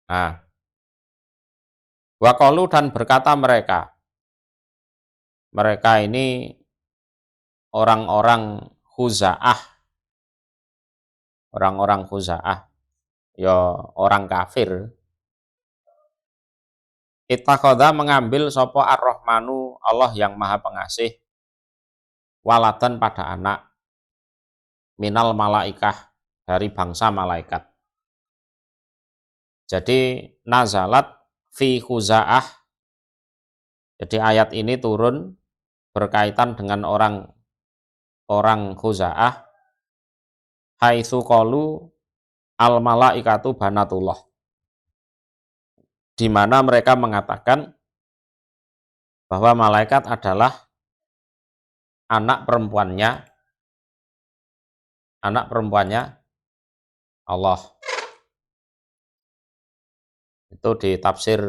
Nah, waqalu dan berkata mereka ini orang-orang Khuza'ah, ya orang kafir. Ittakhadha mengambil sopo ar-Rahmanu Allah yang Maha Pengasih waladan pada anak minal malaikah dari bangsa malaikat. Jadi nazalat fi Khuza'ah. Jadi ayat ini turun berkaitan dengan orang Khuza'ah, haitsu qalu al malaikatu banatullah, di mana mereka mengatakan bahwa malaikat adalah anak perempuannya Allah. Itu di tafsir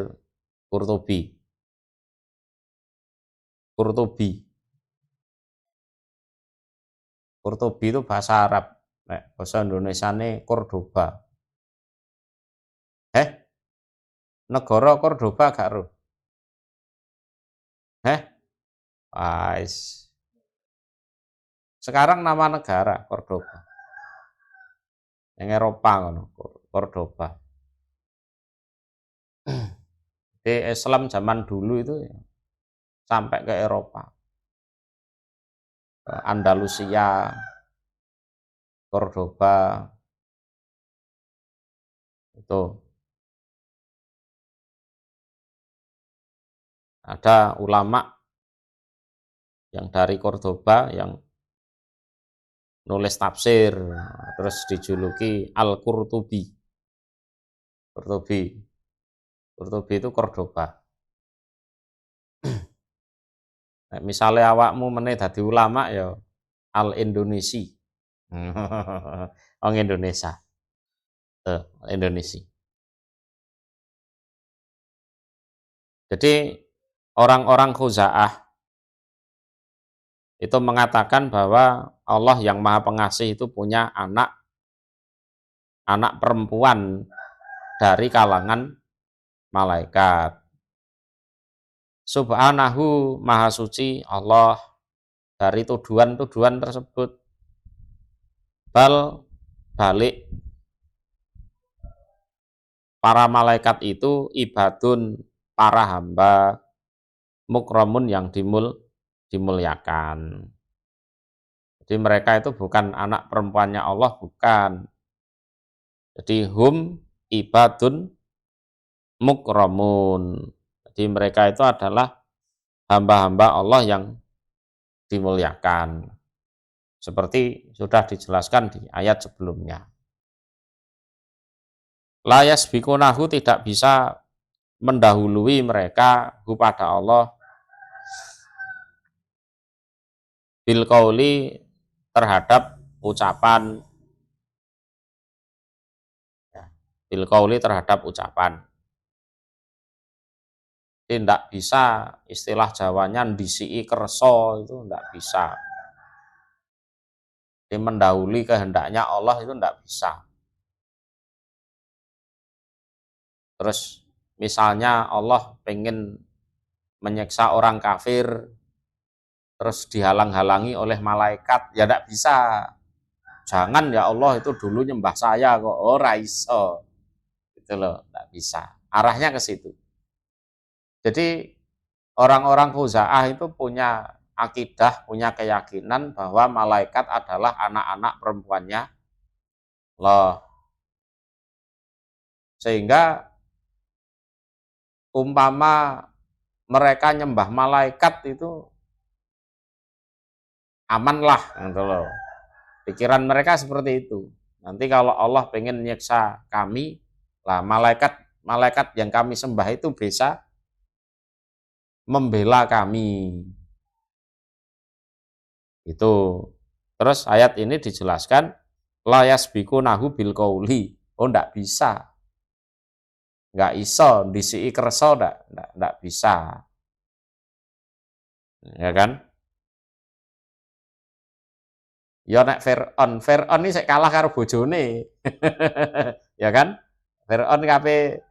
Qurtubi. Qurtubi itu bahasa Arab. Bahasa Indonesiane Cordoba. Negara Cordoba gak ro? Sekarang nama negara Cordoba. Yang Eropa ngono, Cordoba. Di Islam zaman dulu itu ya, sampai ke Eropa. Andalusia, Cordoba, itu ada ulama yang dari Cordoba yang nulis tafsir, terus dijuluki Al-Qurtubi. Qurtubi itu Cordoba. Nah, misalnya awakmu meneh dadi ulama ya Al-Indonesi. Orang Indonesia. Indonesia. Jadi orang-orang Khuza'ah itu mengatakan bahwa Allah yang Maha Pengasih itu punya anak perempuan dari kalangan malaikat. Subhanahu, Maha Suci Allah dari tuduhan-tuduhan tersebut. Balik para malaikat itu ibadun, para hamba, mukramun yang dimuliakan. Jadi mereka itu bukan anak perempuannya Allah, bukan. Jadi hum ibadun mukramun. Jadi mereka itu adalah hamba-hamba Allah yang dimuliakan. Seperti sudah dijelaskan di ayat sebelumnya. La yasbiqunahu, tidak bisa mendahului mereka kepada Allah bil qauli, terhadap ucapan, bil qauli terhadap ucapan. Tidak bisa, istilah Jawanya ndisiki kerso, itu tidak bisa. Jadi mendahului kehendaknya Allah itu tidak bisa. Terus misalnya Allah pengen menyiksa orang kafir, terus dihalang-halangi oleh malaikat, ya tidak bisa. Jangan ya Allah, itu dulu nyembah saya kok, ora iso. Gitu loh, tidak bisa. Arahnya ke situ. Jadi orang-orang Khuza'ah itu punya akidah, punya keyakinan bahwa malaikat adalah anak-anak perempuannya Allah. Sehingga umpama mereka nyembah malaikat itu amanlah, gitu loh. Pikiran mereka seperti itu. Nanti kalau Allah pengen nyiksa kami, lah malaikat yang kami sembah itu bisa membela kami. Itu. Terus ayat ini dijelaskan la yasbiqunahu bil qauli. Oh, enggak bisa. Enggak iso ndisiki kersa, enggak bisa. Ya kan? Ya nek Fir'aun ini saya kalah karo bojone. Ya kan? Fir'aun kape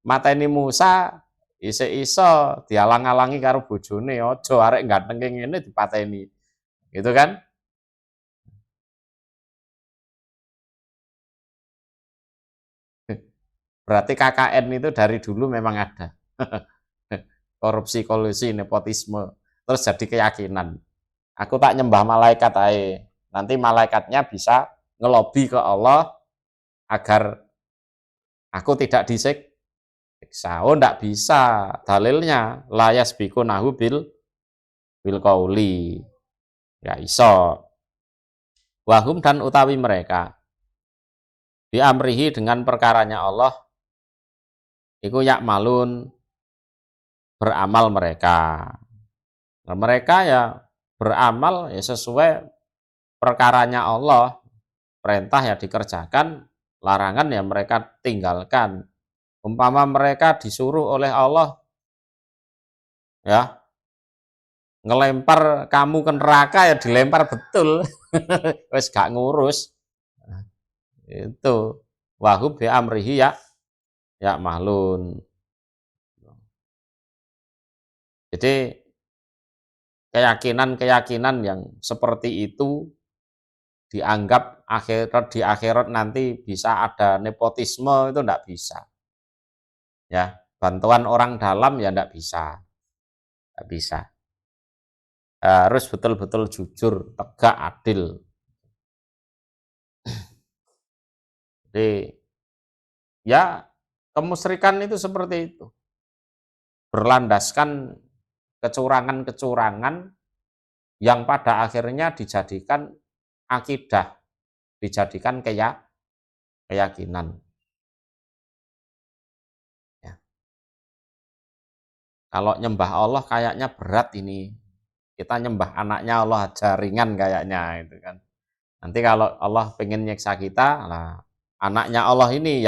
mateni Musa iso dialang-alangi karo bojone, aja arek ganteng ngene dipateni. Gitu kan? Berarti KKN itu dari dulu memang ada. Korupsi, kolusi, nepotisme. Terus jadi keyakinan. Aku tak nyembah malaikat aja. Nanti malaikatnya bisa ngelobi ke Allah agar aku tidak disiksa. Oh, enggak bisa. Dalilnya layas biku nahu bil qauli. Ya iso. Wahum dan utawi mereka diamrihi dengan perkaranya Allah iku yak malun beramal mereka. Nah, mereka ya beramal ya sesuai perkaranya Allah, perintah ya dikerjakan, larangan ya mereka tinggalkan. Umpama mereka disuruh oleh Allah ya ngelempar kamu ke neraka ya dilempar betul. Wes gak ngurus. Nah, itu wahub bi amrihi ya mahlun. Jadi keyakinan-keyakinan yang seperti itu dianggap di akhirat nanti bisa ada nepotisme itu enggak bisa. Ya, bantuan orang dalam ya enggak bisa. Enggak bisa. Harus betul-betul jujur, tegak, adil. Jadi ya kemusyrikan itu seperti itu. Berlandaskan kecurangan-kecurangan yang pada akhirnya dijadikan akidah, dijadikan keyakinan. Ya. Kalau nyembah Allah kayaknya berat ini. Kita nyembah anaknya Allah aja ringan kayaknya itu kan. Nanti kalau Allah pengen nyiksa kita, nah anaknya Allah ini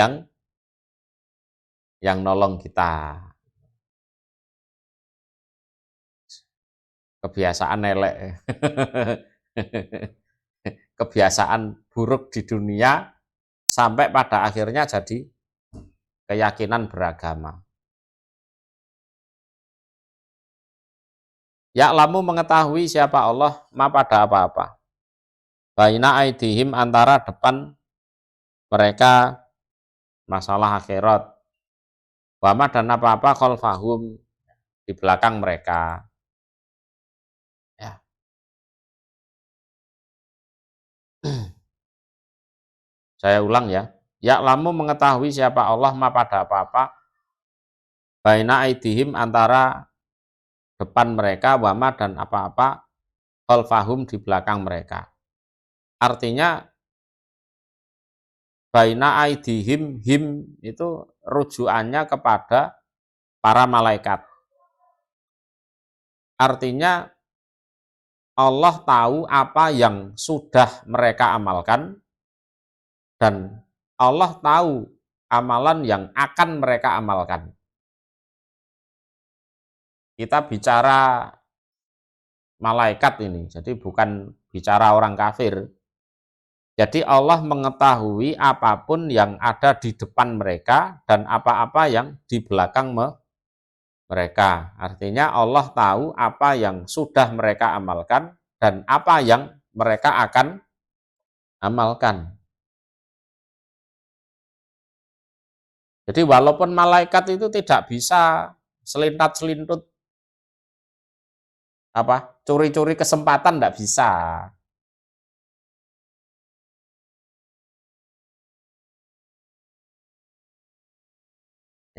yang nolong kita. Kebiasaan elek. Kebiasaan buruk di dunia sampai pada akhirnya jadi keyakinan beragama. Ya'lamu mengetahui siapa Allah ma pada apa-apa. Baina aidihim antara depan mereka masalah akhirat. Wama dan apa-apa khalfahum di belakang mereka. Ya. Saya ulang ya. Ya'lamu mengetahui siapa Allah ma pada apa-apa. Baina aidihim antara depan mereka wama dan apa-apa khalfahum di belakang mereka. Artinya baina aidihim him itu rujukannya kepada para malaikat. Artinya Allah tahu apa yang sudah mereka amalkan dan Allah tahu amalan yang akan mereka amalkan. Kita bicara malaikat ini, jadi bukan bicara orang kafir. Jadi Allah mengetahui apapun yang ada di depan mereka dan apa-apa yang di belakang mereka. Artinya Allah tahu apa yang sudah mereka amalkan dan apa yang mereka akan amalkan. Jadi walaupun malaikat itu tidak bisa selintat-selintut curi-curi kesempatan tidak bisa.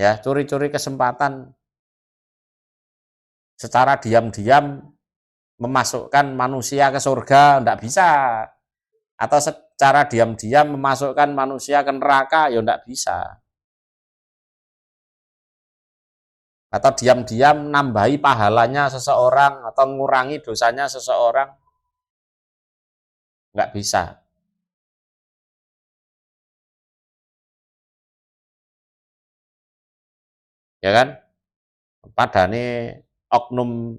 Ya, curi-curi kesempatan secara diam-diam memasukkan manusia ke surga tidak bisa. Atau secara diam-diam memasukkan manusia ke neraka ya tidak bisa. Atau diam-diam nambahi pahalanya seseorang atau mengurangi dosanya seseorang nggak bisa. Ya kan? Padane oknum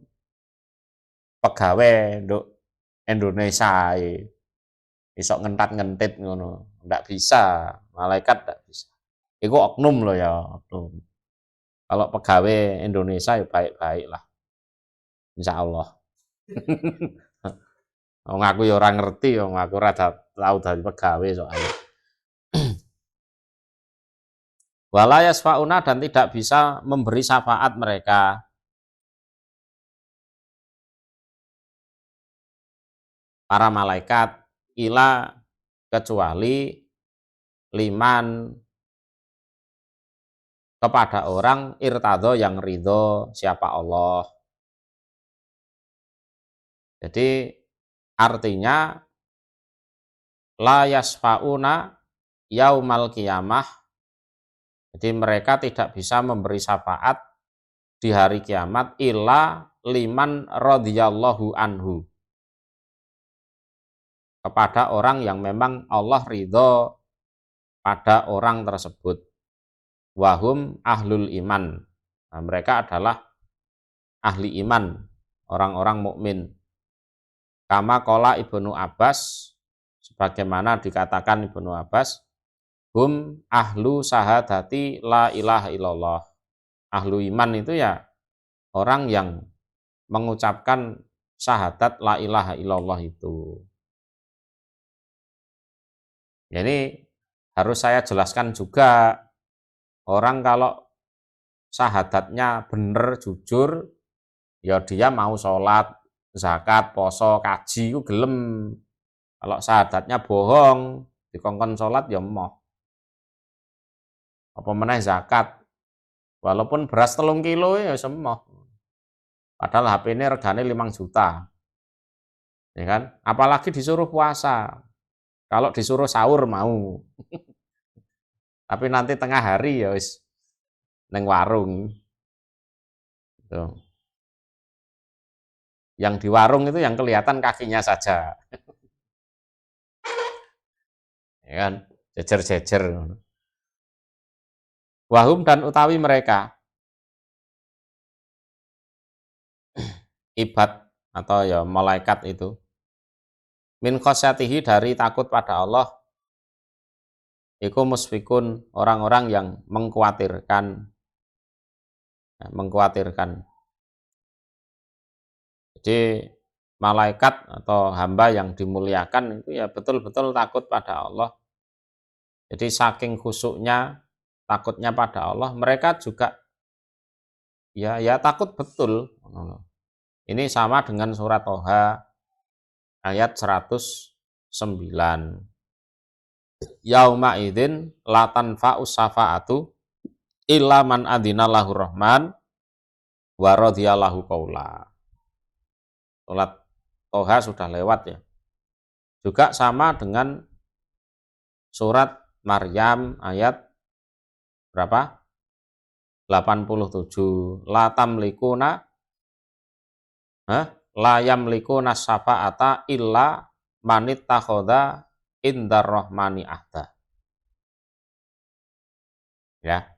pegawai untuk Indonesia iso ngentat-ngentit ngono, ndak bisa, malaikat ndak bisa. Iku oknum loh ya, oknum. Kalau pegawai Indonesia ya baik-baik lah, insya Allah. Wong aku ya orang ngerti, wong aku rada tahu dari pegawai soalnya. Wala yasfauna, dan tidak bisa memberi syafaat mereka. Para malaikat ila, kecuali liman, kepada orang irtadho, yang ridho siapa Allah. Jadi artinya la yasfauna yaumal qiyamah, jadi mereka tidak bisa memberi syafaat di hari kiamat illa liman radhiyallahu anhu, kepada orang yang memang Allah ridho pada orang tersebut. Wahum ahlul iman, nah, mereka adalah ahli iman, orang-orang mukmin. Kama qala Ibnu Abbas, sebagaimana dikatakan Ibnu Abbas, hum ahlu sahadati la ilaha illallah. Ahlu iman itu ya orang yang mengucapkan syahadat la ilaha illallah itu. Jadi harus saya jelaskan juga, orang kalau syahadatnya benar jujur, ya dia mau sholat, zakat, poso, kaji itu gelem. Kalau syahadatnya bohong, dikongkon sholat ya emoh. Apa meneh zakat, walaupun beras 3 kilo ya semoh. Padahal HP ini regane 5 juta. Ya kan? Apalagi disuruh puasa. Kalau disuruh sahur mau. Tapi nanti tengah hari ya wis neng warung. Tuh. Yang di warung itu yang kelihatan kakinya saja. Ya kan? Jejer-jejer. Wahum, dan utawi mereka ibad atau ya malaikat itu, min khosyatihi, dari takut pada Allah, iku musfikun, orang-orang yang mengkhawatirkan. Jadi malaikat atau hamba yang dimuliakan itu ya betul-betul takut pada Allah. Jadi saking khusyuknya, takutnya pada Allah, mereka juga ya takut betul. Ini sama dengan surat Toha ayat 109. Yauma idzin la tanfa'u syafa'atu illa man adzina lahu rahman wa radhiyallahu qaula. Surat Toha sudah lewat ya. Juga sama dengan surat Maryam ayat berapa? 87. La tamlikuna la yamlikuna syafa'ata illa manit takhoda indar rahmani ahda. Ya.